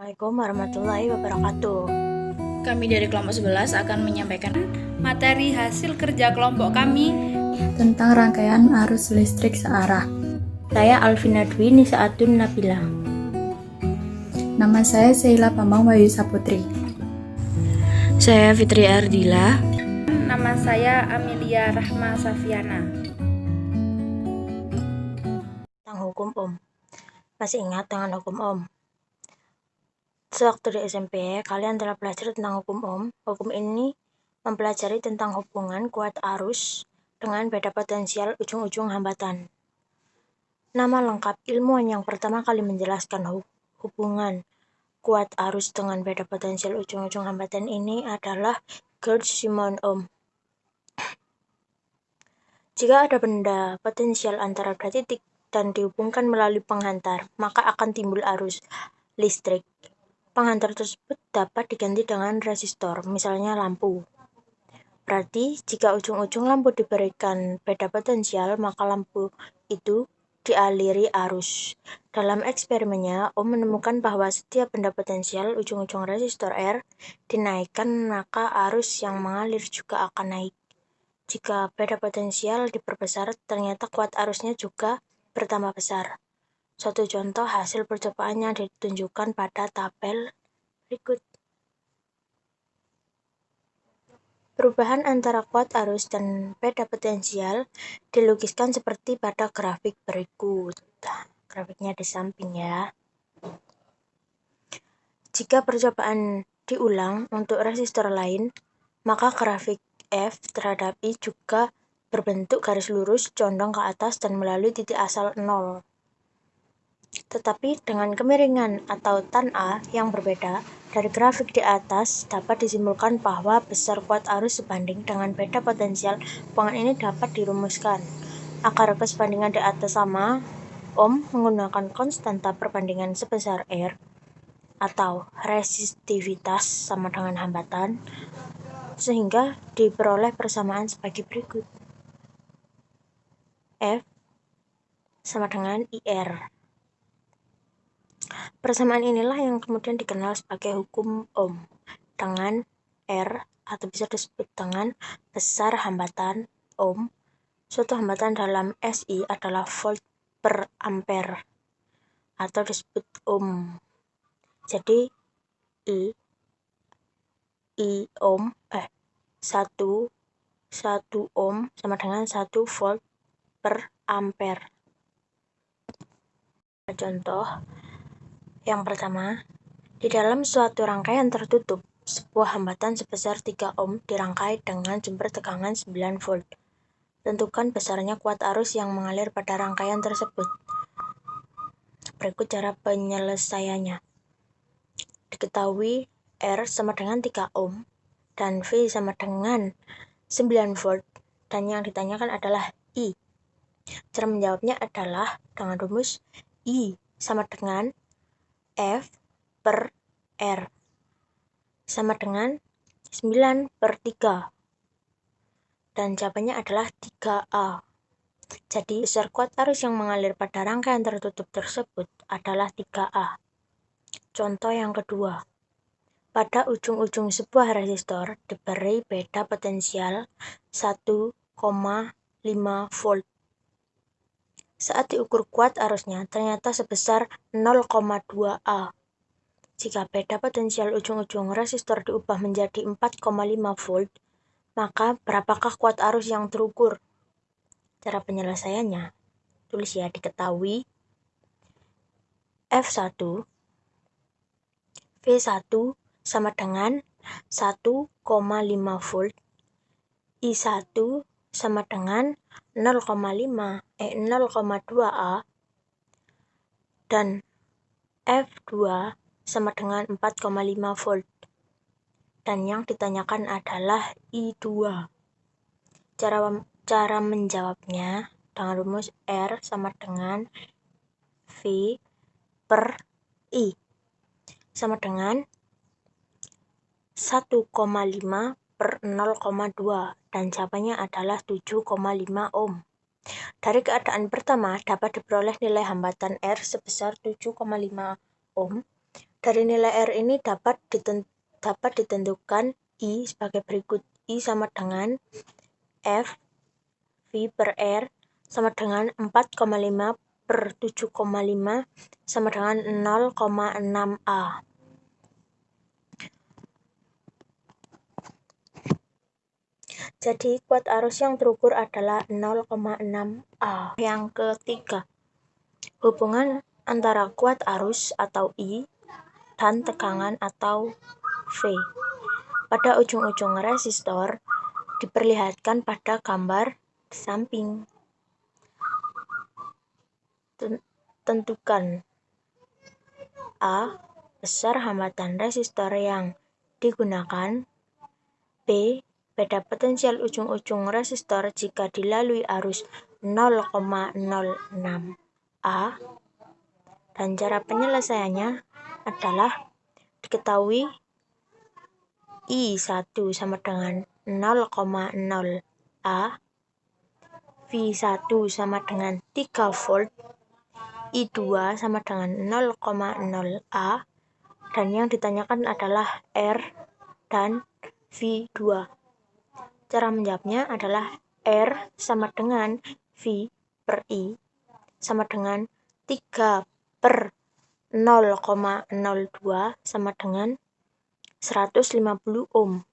Assalamualaikum warahmatullahi wabarakatuh. Kami dari kelompok 11 akan menyampaikan materi hasil kerja kelompok kami tentang rangkaian arus listrik searah. Saya Alvina Dwi Nisaatun Nabila. Nama saya Sheila Bambang Wahyu Saputri. Saya Fitri Ardila. Nama saya Amelia Rahma Safiana. Tentang hukum Ohm. Masih ingat dengan hukum Ohm? Sewaktu di SMP, kalian telah belajar tentang hukum Ohm. Hukum ini mempelajari tentang hubungan kuat arus dengan beda potensial ujung-ujung hambatan. Nama lengkap ilmuwan yang pertama kali menjelaskan hubungan kuat arus dengan beda potensial ujung-ujung hambatan ini adalah Gerd Simon Ohm. Jika ada benda potensial antara dua titik dan dihubungkan melalui penghantar, maka akan timbul arus listrik. Penghantar tersebut dapat diganti dengan resistor, misalnya lampu. Berarti, jika ujung-ujung lampu diberikan beda potensial, maka lampu itu dialiri arus. Dalam eksperimennya, Ohm menemukan bahwa setiap benda potensial ujung-ujung resistor R dinaikkan, maka arus yang mengalir juga akan naik. Jika beda potensial diperbesar, ternyata kuat arusnya juga bertambah besar. Suatu contoh hasil percobaannya ditunjukkan pada tabel berikut. Perubahan antara kuat arus dan beda potensial dilukiskan seperti pada grafik berikut. Grafiknya di samping ya. Jika percobaan diulang untuk resistor lain, maka grafik F terhadap I juga berbentuk garis lurus condong ke atas dan melalui titik asal 0. Tetapi dengan kemiringan atau tan A yang berbeda, dari grafik di atas dapat disimpulkan bahwa besar kuat arus sebanding dengan beda potensial hubungan ini dapat dirumuskan. Agar kesebandingan di atas sama, Ohm menggunakan konstanta perbandingan sebesar R atau resistivitas sama dengan hambatan, sehingga diperoleh persamaan sebagai berikut. F sama dengan IR. Persamaan inilah yang kemudian dikenal sebagai hukum Ohm, dengan R atau bisa disebut dengan besar hambatan Ohm. Suatu hambatan dalam SI adalah volt per ampere atau disebut Ohm. Jadi I Ohm 1 Ohm sama dengan 1 volt per ampere. Contoh yang pertama, di dalam suatu rangkaian tertutup, sebuah hambatan sebesar 3 ohm dirangkai dengan sumber tegangan 9 volt. Tentukan besarnya kuat arus yang mengalir pada rangkaian tersebut. Berikut cara penyelesaiannya. Diketahui R sama dengan 3 ohm dan V sama dengan 9 volt, dan yang ditanyakan adalah I. Cara menjawabnya adalah dengan rumus I sama dengan F per R sama dengan 9 per 3. Dan jawabannya adalah 3A. Jadi besar kuat arus yang mengalir pada rangkaian tertutup tersebut adalah 3A. Contoh yang kedua. Pada ujung-ujung sebuah resistor diberi beda potensial 1,5 volt. Saat diukur kuat arusnya ternyata sebesar 0,2 A. Jika beda potensial ujung-ujung resistor diubah menjadi 4,5 volt, maka berapakah kuat arus yang terukur? Cara penyelesaiannya, tulis ya, diketahui F1 V1 sama dengan 1,5 volt, I1 sama dengan 0,2 A, dan F2 sama dengan 4,5 volt. Dan yang ditanyakan adalah I2. Cara menjawabnya dengan rumus R sama dengan V per I sama dengan 1,5 per 0,2, dan jawabannya adalah 7,5 ohm. Dari keadaan pertama dapat diperoleh nilai hambatan R sebesar 7,5 ohm Dari nilai R ini dapat ditentukan I sebagai berikut. I sama dengan F V per R sama dengan 4,5 per 7,5 sama dengan 0,6 A. Jadi kuat arus yang terukur adalah 0,6 A. Yang ketiga, hubungan antara kuat arus atau I dan tegangan atau V pada ujung-ujung resistor diperlihatkan pada gambar di samping. Tentukan A. Besar hambatan resistor yang digunakan. B. Beda potensial ujung-ujung resistor jika dilalui arus 0,06 A. Dan cara penyelesaiannya adalah diketahui I1 sama dengan 0,0 A, V1 sama dengan 3 volt, I2 sama dengan 0,0 A, dan yang ditanyakan adalah R dan V2. Cara menjawabnya adalah R sama dengan V per I sama dengan 3 per 0,02 sama dengan 150 ohm.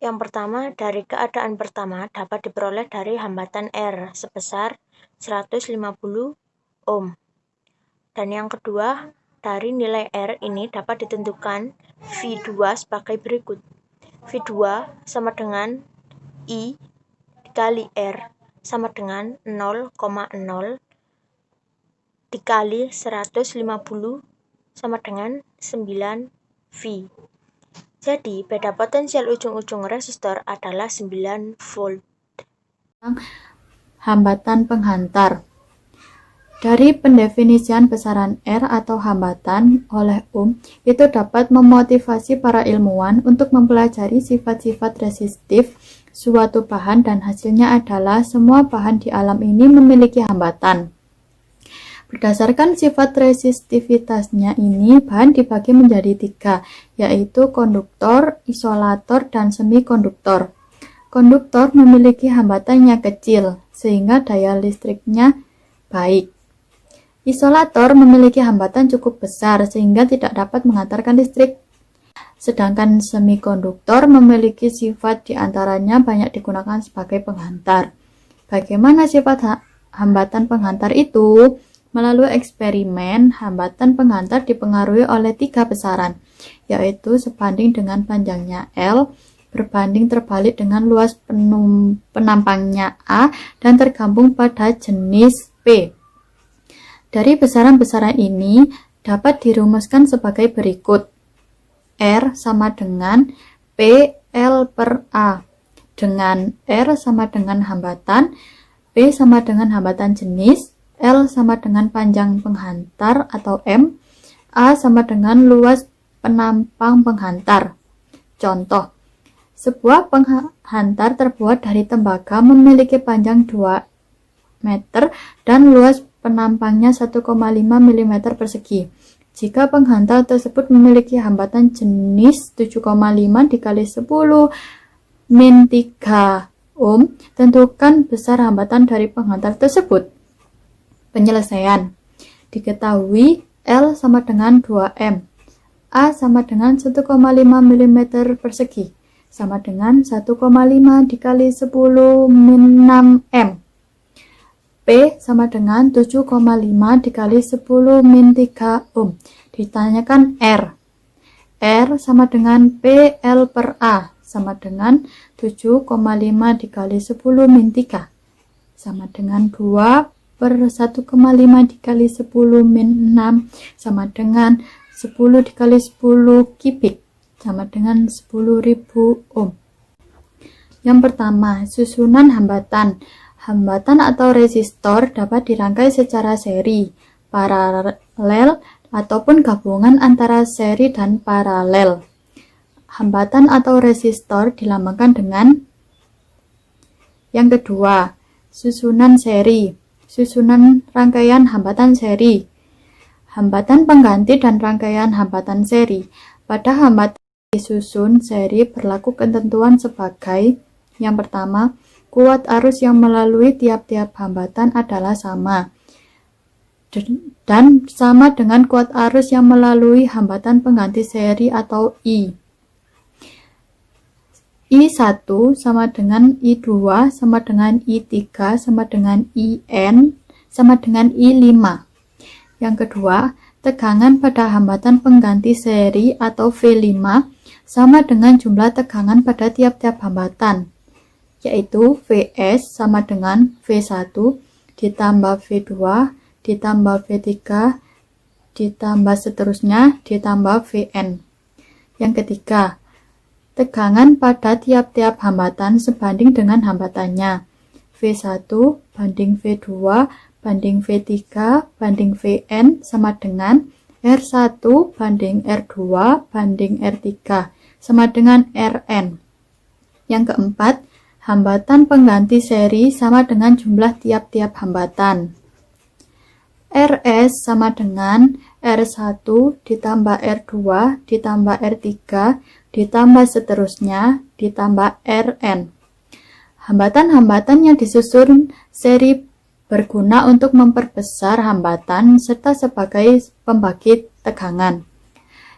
Yang pertama, dari keadaan pertama dapat diperoleh dari hambatan R sebesar 150 ohm. Dan yang kedua, dari nilai R ini dapat ditentukan V2 sebagai berikut. V2 sama dengan I dikali R sama dengan 0,0 dikali 150 sama dengan 9 V. Jadi, beda potensial ujung-ujung resistor adalah 9 volt. Hambatan penghantar. Dari pendefinisian besaran R atau hambatan oleh Ohm, itu dapat memotivasi para ilmuwan untuk mempelajari sifat-sifat resistif suatu bahan, dan hasilnya adalah semua bahan di alam ini memiliki hambatan. Berdasarkan sifat resistivitasnya ini, bahan dibagi menjadi 3, yaitu konduktor, isolator, dan semikonduktor. Konduktor memiliki hambatan yang kecil, sehingga daya listriknya baik. Isolator memiliki hambatan cukup besar, sehingga tidak dapat mengantarkan listrik. Sedangkan semikonduktor memiliki sifat diantaranya banyak digunakan sebagai penghantar. Bagaimana sifat hambatan penghantar itu? Melalui eksperimen, hambatan penghantar dipengaruhi oleh 3 besaran, yaitu sebanding dengan panjangnya L, berbanding terbalik dengan luas penampangnya A, dan tergabung pada jenis P. Dari besaran-besaran ini dapat dirumuskan sebagai berikut. R sama dengan PL per A, dengan R sama dengan hambatan, P sama dengan hambatan jenis, L sama dengan panjang penghantar atau M, A sama dengan luas penampang penghantar. Contoh, sebuah penghantar terbuat dari tembaga memiliki panjang 2 meter dan luas penampangnya 1,5 mm persegi. Jika penghantar tersebut memiliki hambatan jenis 7,5 dikali 10 min 3 ohm, tentukan besar hambatan dari penghantar tersebut. Penyelesaian. Diketahui L sama dengan 2M, A sama dengan 1,5 mm persegi, sama dengan 1,5 dikali 10 min 6M. P sama dengan 7,5 dikali 10 min 3 ohm. Ditanyakan R. R sama dengan PL per A, sama dengan 7,5 dikali 10 min 3, sama dengan 2 per 1,5 dikali 10 min 6, sama dengan 10 dikali 10 kubik, sama dengan 10.000 ohm. Yang pertama, susunan hambatan. Hambatan atau resistor dapat dirangkai secara seri, paralel, ataupun gabungan antara seri dan paralel. Hambatan atau resistor dilambangkan dengan yang kedua, susunan seri, susunan rangkaian hambatan seri. Hambatan pengganti dan rangkaian hambatan seri. Pada hambatan disusun seri berlaku ketentuan sebagai yang pertama, kuat arus yang melalui tiap-tiap hambatan adalah sama dan sama dengan kuat arus yang melalui hambatan pengganti seri atau I. I1 sama dengan I2 sama dengan I3 sama dengan IN sama dengan I5. Yang kedua, tegangan pada hambatan pengganti seri atau V5 sama dengan jumlah tegangan pada tiap-tiap hambatan, yaitu Vs sama dengan V1 ditambah V2 ditambah V3 ditambah seterusnya ditambah Vn. Yang ketiga, tegangan pada tiap-tiap hambatan sebanding dengan hambatannya. V1 banding V2 banding V3 banding Vn sama dengan R1 banding R2 banding R3 sama dengan Rn. Yang keempat, hambatan pengganti seri sama dengan jumlah tiap-tiap hambatan. Rs sama dengan R1 ditambah R2 ditambah R3 ditambah seterusnya ditambah Rn. Hambatan-hambatan yang disusun seri berguna untuk memperbesar hambatan serta sebagai pembagi tegangan.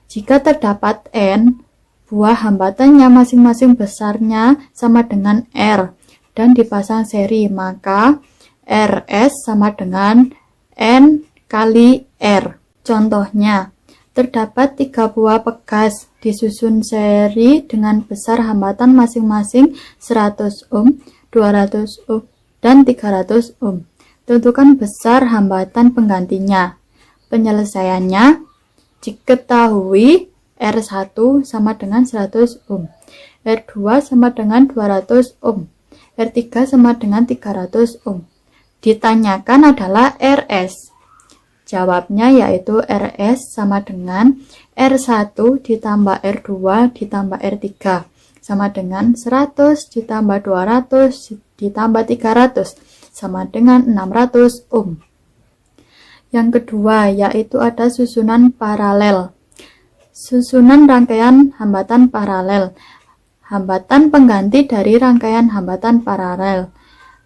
Jika terdapat N, buah hambatannya masing-masing besarnya sama dengan R dan dipasang seri, maka Rs sama dengan N kali R. Contohnya, terdapat 3 buah pegas disusun seri dengan besar hambatan masing-masing 100 ohm, 200 ohm, dan 300 ohm. Tentukan besar hambatan penggantinya. Penyelesaiannya, diketahui R1 sama dengan 100 ohm, R2 sama dengan 200 ohm, R3 sama dengan 300 ohm. Ditanyakan adalah Rs. Jawabnya yaitu Rs sama dengan R1 ditambah R2 ditambah R3 sama dengan 100 ditambah 200 ditambah 300 sama dengan 600 ohm. Yang kedua yaitu ada susunan paralel. Susunan rangkaian hambatan paralel. Hambatan pengganti dari rangkaian hambatan paralel.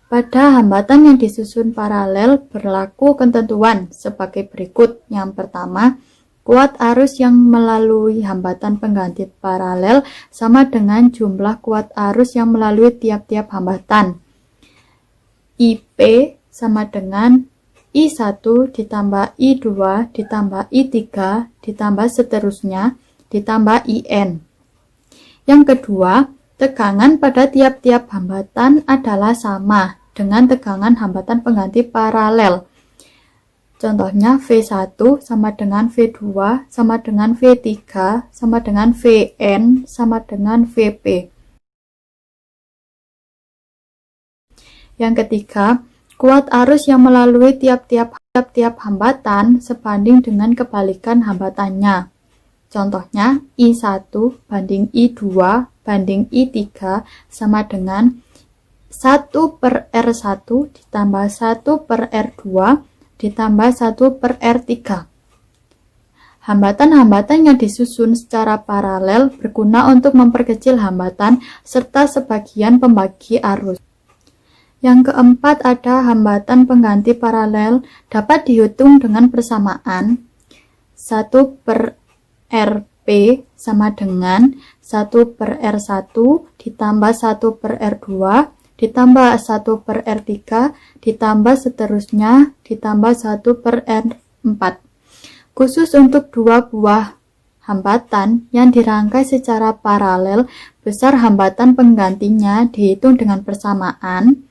Pada hambatan yang disusun paralel berlaku ketentuan sebagai berikut. Yang pertama, kuat arus yang melalui hambatan pengganti paralel sama dengan jumlah kuat arus yang melalui tiap-tiap hambatan. IP sama dengan I1 ditambah I2 ditambah I3 ditambah seterusnya ditambah IN. Yang kedua, tegangan pada tiap-tiap hambatan adalah sama dengan tegangan hambatan pengganti paralel. Contohnya V1 sama dengan V2 sama dengan V3 sama dengan Vn sama dengan Vp. Yang ketiga, kuat arus yang melalui tiap-tiap hambatan sebanding dengan kebalikan hambatannya. Contohnya I1 banding I2 banding I3 sama dengan 1 per R1 ditambah 1 per R2 ditambah 1 per R3. Hambatan-hambatan yang disusun secara paralel berguna untuk memperkecil hambatan serta sebagian pembagi arus. Yang keempat ada hambatan pengganti paralel dapat dihitung dengan persamaan 1 per Rp sama dengan 1 per R1 ditambah 1 per R2 ditambah 1 per R3 ditambah seterusnya ditambah 1 per R4. Khusus untuk 2 buah hambatan yang dirangkai secara paralel, besar hambatan penggantinya dihitung dengan persamaan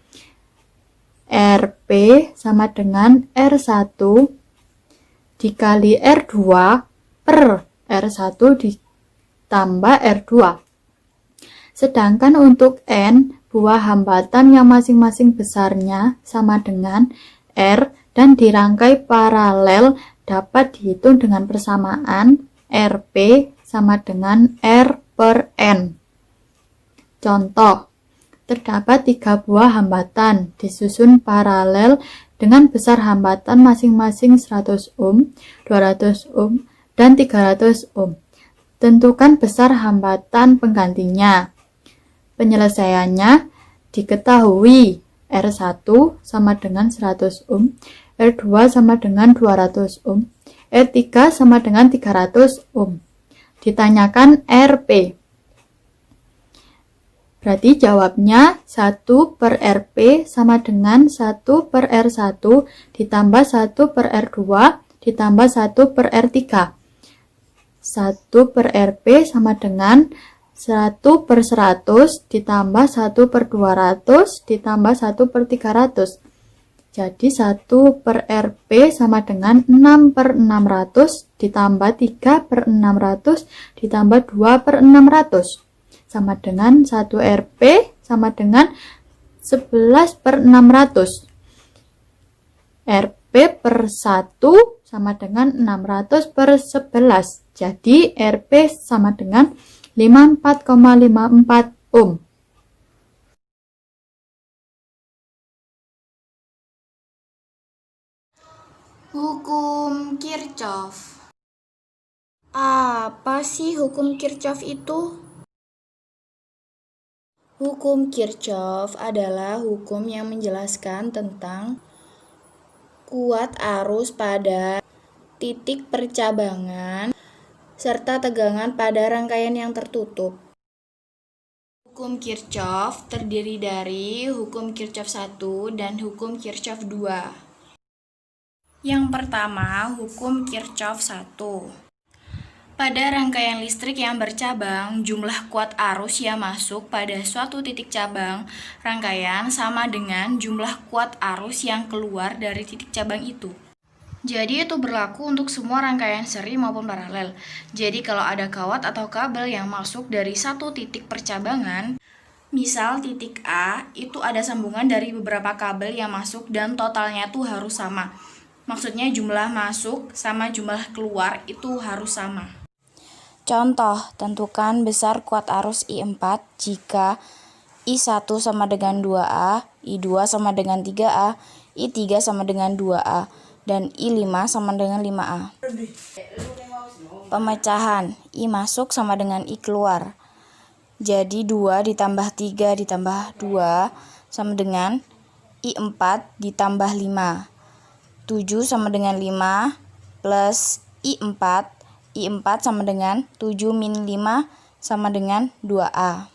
Rp sama dengan R1 dikali R2 per R1 ditambah R2. Sedangkan untuk N, buah hambatan yang masing-masing besarnya sama dengan R dan dirangkai paralel dapat dihitung dengan persamaan Rp sama dengan R per N. Contoh, terdapat 3 buah hambatan disusun paralel dengan besar hambatan masing-masing 100 ohm, 200 ohm, dan 300 ohm. Tentukan besar hambatan penggantinya. Penyelesaiannya diketahui R1 sama dengan 100 ohm, R2 sama dengan 200 ohm, R3 sama dengan 300 ohm. Ditanyakan RP. Berarti jawabnya 1 per RP sama dengan 1 per R1 ditambah 1 per R2 ditambah 1 per R3. 1 per RP sama dengan 1 per 100 ditambah 1 per 200 ditambah 1 per 300. Jadi 1 per RP sama dengan 6 per 600 ditambah 3 per 600 ditambah 2 per 600. Sama dengan 1 RP sama dengan 11 per 600. RP per 1 sama dengan 600 per 11. Jadi RP sama dengan 54,54 ohm. Hukum Kirchhoff. Apa sih hukum Kirchhoff itu? Hukum Kirchhoff adalah hukum yang menjelaskan tentang kuat arus pada titik percabangan serta tegangan pada rangkaian yang tertutup. Hukum Kirchhoff terdiri dari hukum Kirchhoff 1 dan hukum Kirchhoff 2. Yang pertama, hukum Kirchhoff 1. Pada rangkaian listrik yang bercabang, jumlah kuat arus yang masuk pada suatu titik cabang rangkaian sama dengan jumlah kuat arus yang keluar dari titik cabang itu. Jadi itu berlaku untuk semua rangkaian seri maupun paralel. Jadi kalau ada kawat atau kabel yang masuk dari satu titik percabangan, misal titik A, itu ada sambungan dari beberapa kabel yang masuk dan totalnya tuh harus sama. Maksudnya jumlah masuk sama jumlah keluar itu harus sama. Contoh, tentukan besar kuat arus I4 jika I1 sama dengan 2A, I2 sama dengan 3A, I3 sama dengan 2A, dan I5 sama dengan 5A. Pemecahan, I masuk sama dengan I keluar. Jadi 2 ditambah 3 ditambah 2 sama dengan I4 ditambah 5. 7 sama dengan 5 plus I4. I4 sama dengan 7 min 5 sama dengan 2A.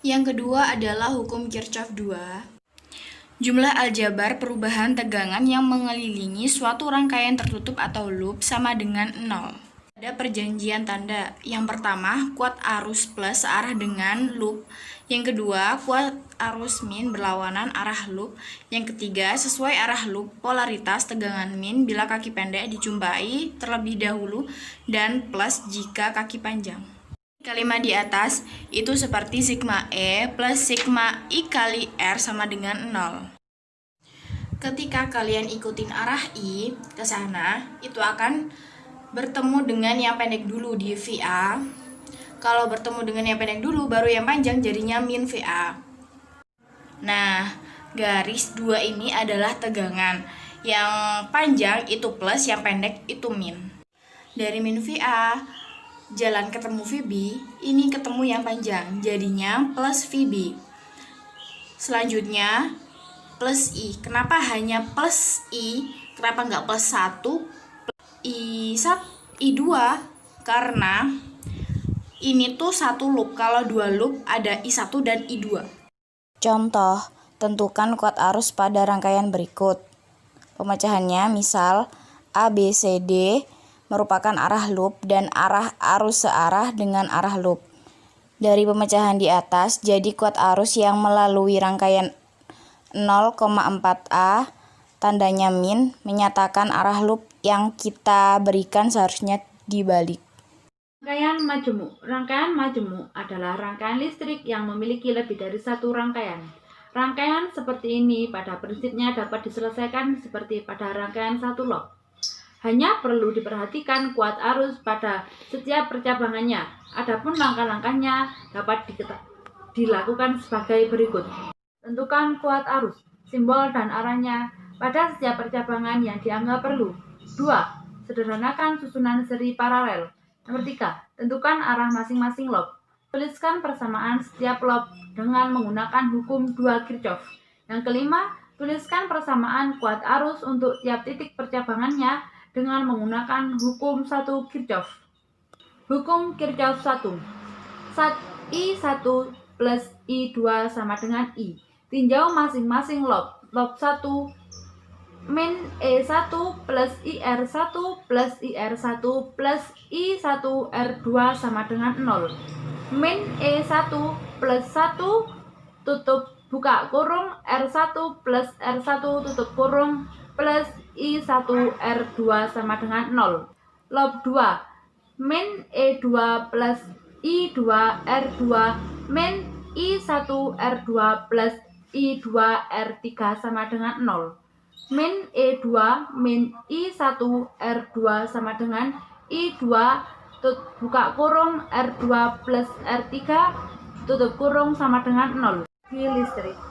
Yang kedua adalah hukum Kirchhoff 2. Jumlah aljabar perubahan tegangan yang mengelilingi suatu rangkaian tertutup atau loop sama dengan 0. Ada perjanjian tanda. Yang pertama, kuat arus plus searah dengan loop. Yang kedua, kuat arus min berlawanan arah loop. Yang ketiga, sesuai arah loop, polaritas tegangan min bila kaki pendek dijumpai terlebih dahulu dan plus jika kaki panjang. Kalimat di atas itu seperti sigma E plus sigma I kali R sama dengan 0. Ketika kalian ikutin arah I ke sana, itu akan bertemu dengan yang pendek dulu di VA. Kalau bertemu dengan yang pendek dulu, baru yang panjang jadinya min VA. Nah, garis 2 ini adalah tegangan. Yang panjang itu plus, yang pendek itu min. Dari min VA, jalan ketemu VB, ini ketemu yang panjang, jadinya plus VB. Selanjutnya, plus I. Kenapa hanya plus I? Kenapa nggak plus 1? I2? Karena ini tuh satu loop. Kalau 2 loop ada I1 dan I2. Contoh, tentukan kuat arus pada rangkaian berikut. Pemecahannya misal ABCD merupakan arah loop dan arah arus searah dengan arah loop. Dari pemecahan di atas, jadi kuat arus yang melalui rangkaian 0,4A tandanya min menyatakan arah loop yang kita berikan seharusnya dibalik. Rangkaian majemuk adalah rangkaian listrik yang memiliki lebih dari satu rangkaian. Rangkaian seperti ini pada prinsipnya dapat diselesaikan seperti pada rangkaian satu loop. Hanya perlu diperhatikan kuat arus pada setiap percabangannya. Adapun langkah-langkahnya dapat dilakukan sebagai berikut. Tentukan kuat arus, simbol dan arahnya pada setiap percabangan yang dianggap perlu. 2. Sederhanakan susunan seri paralel. Nomor 3. Tentukan arah masing-masing lob. Tuliskan persamaan setiap lob dengan menggunakan hukum 2 Kirchhoff. Yang kelima, tuliskan persamaan kuat arus untuk tiap titik percabangannya dengan menggunakan hukum 1 Kirchhoff. Hukum Kirchhoff 1. I1 plus I2 sama dengan I. Tinjau masing-masing lob. Lob 1 min E1 plus IR1 plus IR1 plus I1 R2 sama dengan 0. Min E1 plus 1 tutup buka kurung R1 plus R1 tutup kurung plus I1 R2 sama dengan 0. Lob 2 min E2 plus I2 R2 min I1 R2 plus I2 R3 sama dengan 0. Min E2 min I1 R2 sama dengan I2 buka kurung R2 plus R3 tutup kurung sama dengan 0.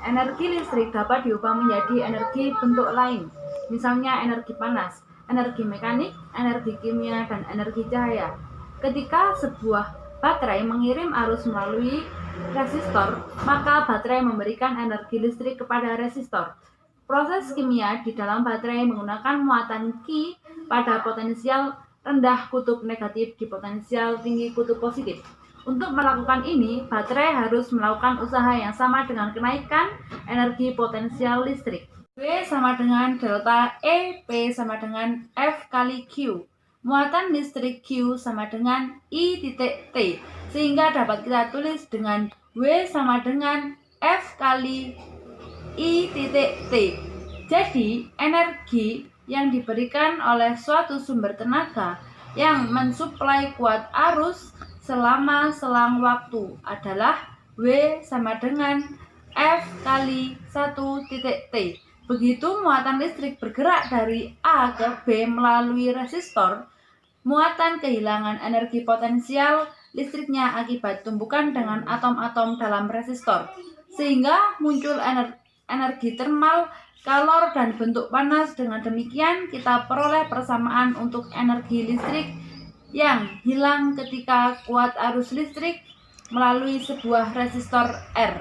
Energi listrik dapat diubah menjadi energi bentuk lain, misalnya energi panas, energi mekanik, energi kimia, dan energi cahaya. Ketika sebuah baterai mengirim arus melalui resistor, maka baterai memberikan energi listrik kepada resistor. Proses kimia di dalam baterai menggunakan muatan Q pada potensial rendah kutub negatif di potensial tinggi kutub positif. Untuk melakukan ini, baterai harus melakukan usaha yang sama dengan kenaikan energi potensial listrik. V sama dengan delta E, P sama dengan F kali Q. Muatan listrik Q sama dengan I titik T, sehingga dapat kita tulis dengan W sama dengan F kali I titik T. Jadi, energi yang diberikan oleh suatu sumber tenaga yang mensuplai kuat arus selama selang waktu adalah W sama dengan F kali 1 titik T. Begitu muatan listrik bergerak dari A ke B melalui resistor, muatan kehilangan energi potensial listriknya akibat tumbukan dengan atom-atom dalam resistor, sehingga muncul energi termal, kalor, dan bentuk panas. Dengan demikian, kita peroleh persamaan untuk energi listrik yang hilang ketika kuat arus listrik melalui sebuah resistor R.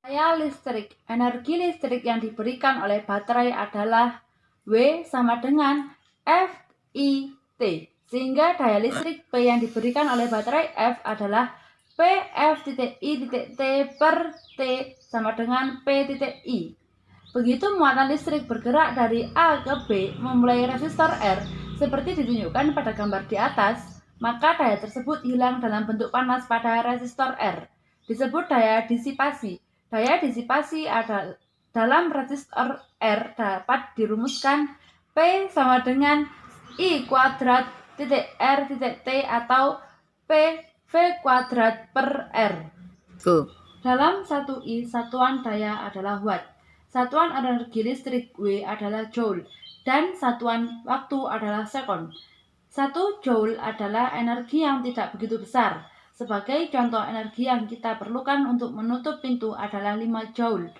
Daya listrik. Energi listrik yang diberikan oleh baterai adalah W sama dengan FIT, sehingga daya listrik P yang diberikan oleh baterai F adalah PF titik I titik T per T sama dengan P titik I. Begitu muatan listrik bergerak dari A ke B memulai resistor R seperti ditunjukkan pada gambar di atas, maka daya tersebut hilang dalam bentuk panas pada resistor R. Disebut daya disipasi. Daya disipasi dalam resistor R dapat dirumuskan P sama dengan I kuadrat titik R titik T atau PV kuadrat per R. Dalam 1I, satuan daya adalah watt. Satuan energi listrik W adalah joule, dan satuan waktu adalah sekon. 1 joule adalah energi yang tidak begitu besar. Sebagai contoh, energi yang kita perlukan untuk menutup pintu adalah 5 joule.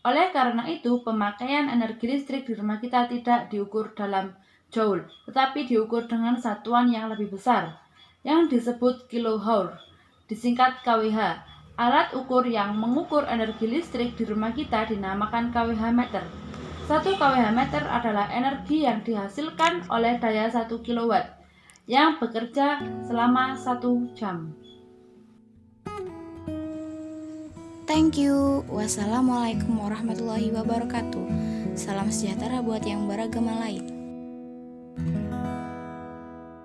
Oleh karena itu, pemakaian energi listrik di rumah kita tidak diukur dalam joule, tetapi diukur dengan satuan yang lebih besar, yang disebut kilojoule, disingkat kWh. Alat ukur yang mengukur energi listrik di rumah kita dinamakan kWh meter. 1 kWh meter adalah energi yang dihasilkan oleh daya 1 kW yang bekerja selama 1 jam. Thank you. Wassalamualaikum warahmatullahi wabarakatuh. Salam sejahtera buat yang beragama lain.